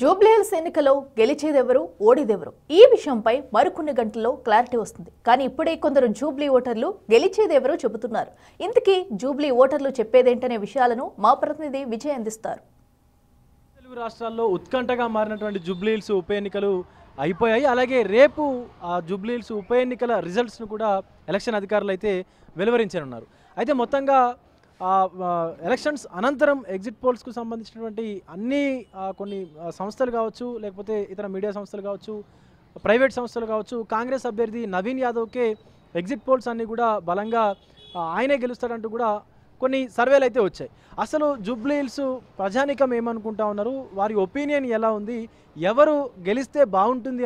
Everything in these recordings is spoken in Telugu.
జూబ్లీహిల్స్ ఎన్నికలో గెలిచేదెవరు ఓడేదెవరు ఈ విషయంపై మరికొన్ని గంటల్లో క్లారిటీ వస్తుంది. కానీ ఇప్పుడే కొందరు జూబ్లీ ఓటర్లు గెలిచేదెవరో చెబుతున్నారు. ఇంతకీ జూబ్లీ ఓటర్లు చెప్పేదేంటనే విషయాలను మా ప్రతినిధి విజయ్ అందిస్తారు. తెలుగు రాష్ట్రాల్లో ఉత్కంఠగా మారినటువంటి జూబ్లీహిల్స్ ఉప ఎన్నికలు అయిపోయాయి. అలాగే రేపు ఆ జూబ్లీహిల్స్ ఉప ఎన్నికల రిజల్ట్స్ను కూడా ఎలక్షన్ అధికారులు అయితే వెలువరించనున్నారు. అయితే మొత్తంగా ఎలక్షన్స్ అనంతరం ఎగ్జిట్ పోల్స్కు సంబంధించినటువంటి అన్ని కొన్ని సంస్థలు కావచ్చు, లేకపోతే ఇతర మీడియా సంస్థలు కావచ్చు, ప్రైవేట్ సంస్థలు కావచ్చు, కాంగ్రెస్ అభ్యర్థి నవీన్ యాదవ్కే ఎగ్జిట్ పోల్స్ అన్నీ కూడా బలంగా ఆయనే గెలుస్తాడంటూ కూడా కొన్ని సర్వేలు అయితే వచ్చాయి. అసలు జూబ్లీహిల్స్ ప్రజానీకం ఏమనుకుంటా ఉన్నారు, వారి ఒపీనియన్ ఎలా ఉంది, ఎవరు గెలిస్తే బాగుంటుంది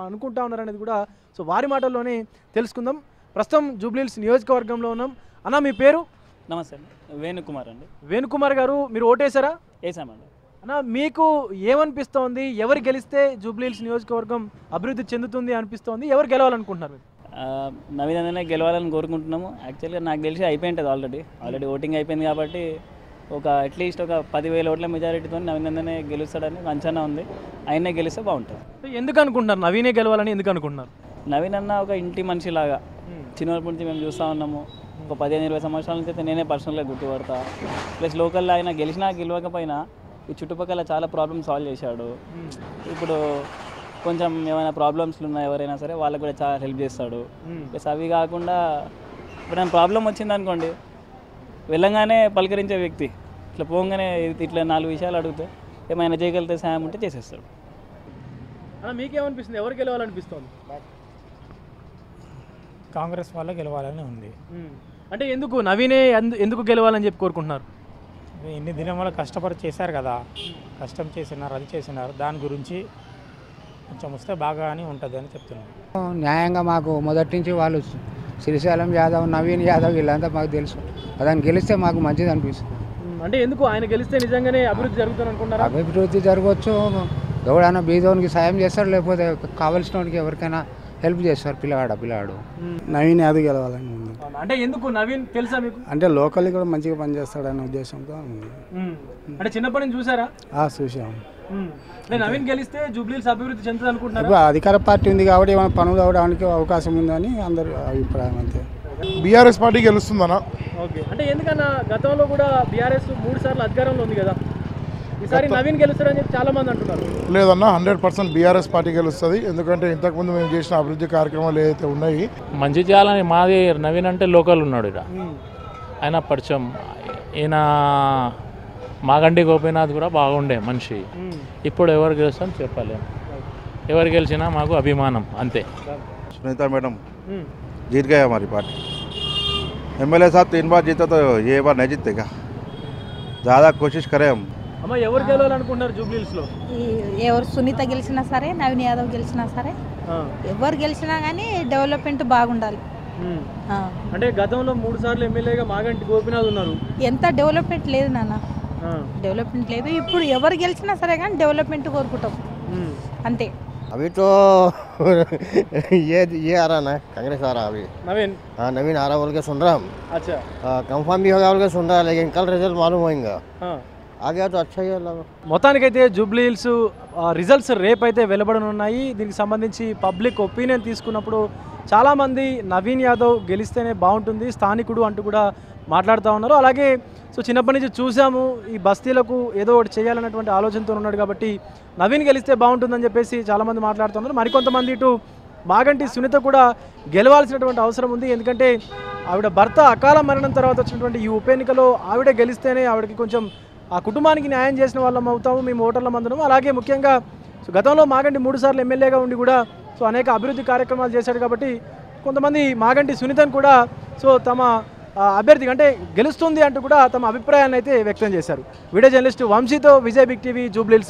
అనుకుంటా ఉన్నారు అనేది కూడా సో వారి మాటల్లోనే తెలుసుకుందాం. ప్రస్తుతం జూబ్లీహిల్స్ నియోజకవర్గంలో ఉన్నాం. అన్న, మీ పేరు? నమస్తే అండి, వేణుకుమార్ అండి. వేణుకుమార్ గారు, మీరు ఓటేశారా? వేసామండి. అన్న, మీకు ఏమనిపిస్తోంది? ఎవరు గెలిస్తే జూబ్లీహిల్స్ నియోజకవర్గం అభివృద్ధి చెందుతుంది అనిపిస్తోంది? ఎవరు గెలవాలనుకుంటున్నారు మీరు? నవీన్ అన్ననే గెలవాలని కోరుకుంటున్నాము. యాక్చువల్గా నాకు తెలిసి అయిపోయింటుంది, ఆల్రెడీ ఓటింగ్ అయిపోయింది కాబట్టి అట్లీస్ట్ ఒక 10,000 ఓట్ల మెజారిటీతో నవీన్ అన్ననే గెలుస్తాడని అంచనా ఉంది. ఆయనే గెలిస్తే బాగుంటుంది. ఎందుకు అనుకుంటున్నారు నవీనే గెలవాలని? ఎందుకు అనుకుంటున్నారు? నవీన్ అన్న ఒక ఇంటి మనిషిలాగా చిన్నప్పటి నుంచి మేము చూస్తూ ఉన్నాము. ఒక 15-20 సంవత్సరాల నుంచి అయితే నేనే పర్సనల్గా గుర్తుపడతా. ప్లస్ లోకల్లో ఆయన గెలిచినా గెలవకపోయినా ఈ చుట్టుపక్కల చాలా ప్రాబ్లమ్స్ సాల్వ్ చేశాడు. ఇప్పుడు కొంచెం ఏమైనా ప్రాబ్లమ్స్లు ఉన్నా ఎవరైనా సరే వాళ్ళకు కూడా చాలా హెల్ప్ చేస్తాడు. ప్లస్ అవి కాకుండా ఇప్పుడు నేను ప్రాబ్లం వచ్చింది అనుకోండి, వెళ్ళంగానే పలకరించే వ్యక్తి. ఇట్లా పోగానే ఇట్లా 4 విషయాలు అడిగితే ఏమైనా చేయగలిగితే సాయం ఉంటే చేసేస్తాడు. మీకేమనిపిస్తుంది? ఎవరు గెలవాలనిపిస్తుంది? కాంగ్రెస్ వాళ్ళ గెలవాలని ఉంది. అంటే ఎందుకు నవీనే ఎందుకు గెలవాలని చెప్పి కోరుకుంటున్నారు? ఇన్ని దినం వల్ల కష్టపడి చేశారు కదా, కష్టం చేసినారు, అది చేసినారు, దాని గురించి కొంచెం వస్తే బాగా అని ఉంటుంది అని చెప్తున్నారు. న్యాయంగా మాకు మొదటి నుంచి వాళ్ళు శ్రీశైలం యాదవ్, నవీన్ యాదవ్ వీళ్ళంతా మాకు తెలుసు. దాన్ని గెలిస్తే మాకు మంచిది అనిపిస్తుంది. అంటే ఎందుకు ఆయన గెలిస్తే నిజంగానే అభివృద్ధి జరుగుతుంది అనుకుంటారా? అభివృద్ధి జరగవచ్చు, ఎవడైనా బీదోనికి సాయం చేస్తాడు, లేకపోతే కావాల్సిన వాడికి ఎవరికైనా హెల్ప్ చేస్తారు. పిల్లవాడు నవీన్ యాదవ్ గెలవాలని ఉంది. అంటే ఎందుకు నవీన్ తెలుసా మీకు? అంటే లోకల్ కూడా మంచిగా పనిచేస్తాడనే ఉద్దేశంతో ఉంది. అంటే చిన్నప్పటి నుంచి చూసారా? చూసాం. నవీన్ గెలిస్తే జూబ్లీహిల్స్ అభివృద్ధి చెందుతుంది అనుకుంటున్నారు? ఇప్పుడు అధికార పార్టీ ఉంది కాబట్టి ఏమైనా పనులు అవడానికి అవకాశం ఉందని అందరు అభిప్రాయం. అంతే. BRS party గెలుస్తుందన్నా. ఓకే, అంటే ఎందుకన్నా గతంలో కూడా బీఆర్ఎస్ 3 సార్లు అధికారంలో ఉంది కదా, ఈసారి నవీన్ గెలుస్తారని చెప్పి చాలా మంది అంటున్నారు. లేదన్నా, 100% బీఆర్ఎస్ పార్టీ గెలుస్తుంది. ఎందుకంటే ఇంతకుముందు మేము చేసిన అభివృద్ధి కార్యక్రమాలు ఏదైతే ఉన్నాయి మంచి చేయాలని. మాది నవీన్ అంటే లోకల్ ఉన్నాడు ఇక్కడ, ఆయన పరిచయం. ఈయన మాగండి గోపీనాథ్ కూడా బాగుండే మనిషి. ఇప్పుడు ఎవరు గెలుస్తారని చెప్పలేము. ఎవరు గెలిచినా మాకు అభిమానం అంతే. सुनीता मैडम जीत गए हमारी पार्टी। एमएलए साहब 3 बार जीता तो ये बार नहीं जीतेगा, ज़्यादा कोशिश करें हम। అమ్మ, ఎవరు గెలవాలనుకుంటున్నారు జూబ్లీహిల్స్ లో? ఎవరు సునీత గెలిచినా సరే, నవీన్ యాదవ్ గెలిచినా సరే, ఎవరు గెలిచినా కానీ డెవలప్మెంట్ బాగుండాలి. అంటే గతంలో 3 సార్లు ఎమ్మెల్యేగా మాగంటి గోపీనాథ్ ఉన్నారు. ఎంత డెవలప్మెంట్ లేదు నాన్న, డెవలప్మెంట్ లేదు. ఇప్పుడు ఎవరు గెలిచినా సరే కానీ డెవలప్మెంట్ కోరుకుంటాం అంతే. अभी तो ये आ रहा ना, कांग्रेस आ रहा अभी। नवीन? हाँ, नवीन आ रहा बोल के सुन रहा हम। अच्छा, कंफर्म भी होगा बोल के सुन रहा, लेकिन कल रिजल्ट मालूम होएगा। आ गया तो अच्छा ही है। మొత్తానికైతే జూబ్లీహిల్స్ రిజల్ట్స్ రేపైతే వెలువడనున్నాయి. దీనికి సంబంధించి పబ్లిక్ ఒపీనియన్ తీసుకున్నప్పుడు చాలామంది నవీన్ యాదవ్ గెలిస్తేనే బాగుంటుంది స్థానికుడు అంటూ కూడా మాట్లాడుతూ ఉన్నారు. అలాగే సో చిన్నప్పటి నుంచి చూసాము, ఈ బస్తీలకు ఏదో ఒకటి చేయాలన్నటువంటి ఆలోచనతో ఉన్నాడు కాబట్టి నవీన్ గెలిస్తే బాగుంటుందని చెప్పేసి చాలామంది మాట్లాడుతున్నారు. మరికొంతమంది ఇటు మాగంటి సునీత కూడా గెలవాల్సినటువంటి అవసరం ఉంది. ఎందుకంటే ఆవిడ భర్త అకాల మరణం తర్వాత వచ్చినటువంటి ఈ ఉప ఎన్నికలో ఆవిడ గెలిస్తేనే ఆవిడకి కొంచెం ఆ కుటుంబానికి న్యాయం చేసిన వాళ్ళం అవుతాము, మేము ఓటర్ల మందరం. అలాగే ముఖ్యంగా సో గతంలో మాగంటి 3 సార్లు ఎమ్మెల్యేగా ఉండి కూడా సో అనేక అభివృద్ధి కార్యక్రమాలు చేశాడు కాబట్టి కొంతమంది మాగంటి సునీతను కూడా సో తమ అభ్యర్థి అంటే గెలుస్తుంది అంటూ కూడా తమ అభిప్రాయాన్ని అయితే వ్యక్తం చేశారు. Video journalist వంశీతో Vijay big TV, Jubilee Hills.